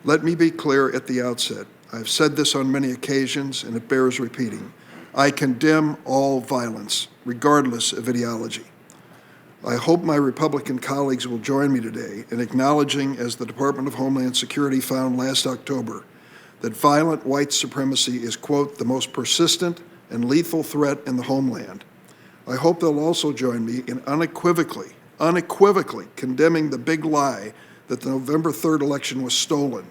Let me be clear at the outset. I've said this on many occasions, and it bears repeating. I condemn all violence, regardless of ideology. I hope my Republican colleagues will join me today in acknowledging, as the Department of Homeland Security found last October, that violent white supremacy is, quote, the most persistent and lethal threat in the homeland. I hope they'll also join me in unequivocally condemning the big lie that the November 3rd election was stolen,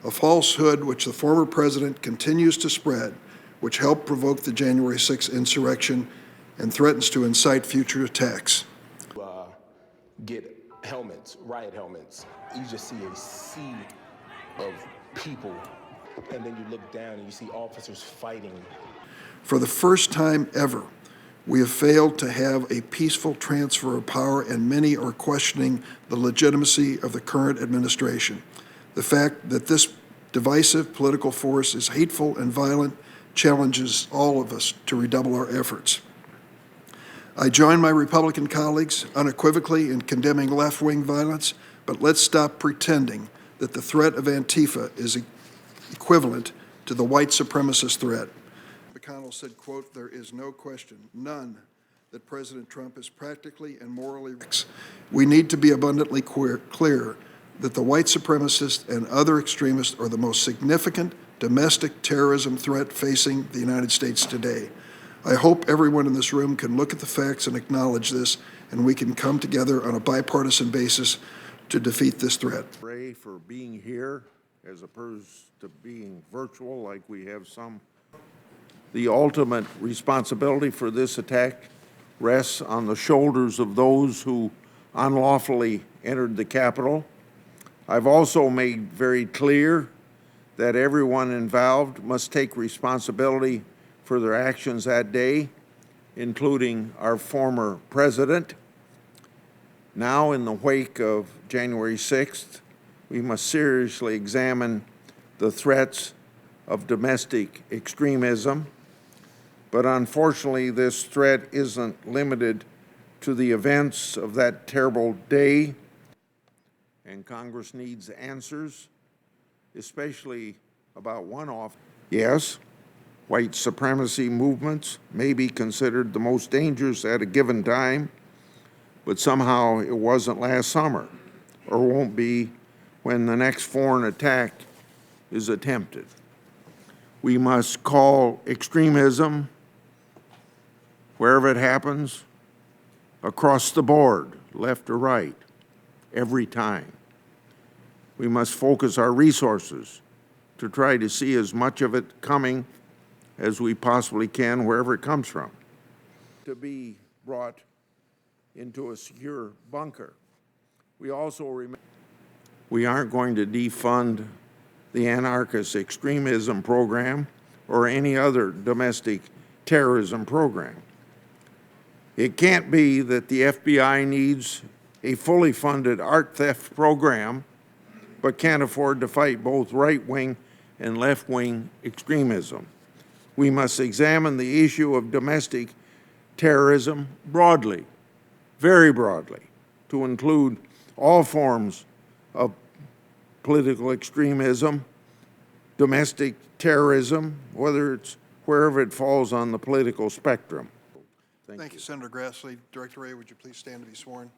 a falsehood which the former president continues to spread, which helped provoke the January 6th insurrection and threatens to incite future attacks. Get helmets, riot helmets. You just see a sea of people, and then you look down and you see officers fighting. For the first time ever, we have failed to have a peaceful transfer of power, and many are questioning the legitimacy of the current administration. The fact that this divisive political force is hateful and violent challenges all of us to redouble our efforts. I join my Republican colleagues unequivocally in condemning left-wing violence, but let's stop pretending that the threat of Antifa is equivalent to the white supremacist threat. McConnell said, quote, there is no question, none, that President Trump is practically and morally righteous. We need to be abundantly clear that the white supremacists and other extremists are the most significant domestic terrorism threat facing the United States today. I hope everyone in this room can look at the facts and acknowledge this, and we can come together on a bipartisan basis to defeat this threat. Ray, for being here as opposed to being virtual like we have some. The ultimate responsibility for this attack rests on the shoulders of those who unlawfully entered the Capitol. I've also made very clear that everyone involved must take responsibility for their actions that day, including our former president. Now, in the wake of January 6th, we must seriously examine the threats of domestic extremism. But unfortunately, this threat isn't limited to the events of that terrible day, and Congress needs answers, especially about one-off. Yes, white supremacy movements may be considered the most dangerous at a given time, but somehow it wasn't last summer, or won't be when the next foreign attack is attempted. We must call extremism, wherever it happens, across the board, left or right, every time. We must focus our resources to try to see as much of it coming as we possibly can, wherever it comes from. To be brought into a secure bunker. We also remember we aren't going to defund the anarchist extremism program or any other domestic terrorism program. It can't be that the FBI needs a fully funded art theft program but can't afford to fight both right-wing and left-wing extremism. We must examine the issue of domestic terrorism broadly, very broadly, to include all forms of political extremism, domestic terrorism, wherever it falls on the political spectrum. Thank you, Senator Grassley. Director Wray, would you please stand to be sworn?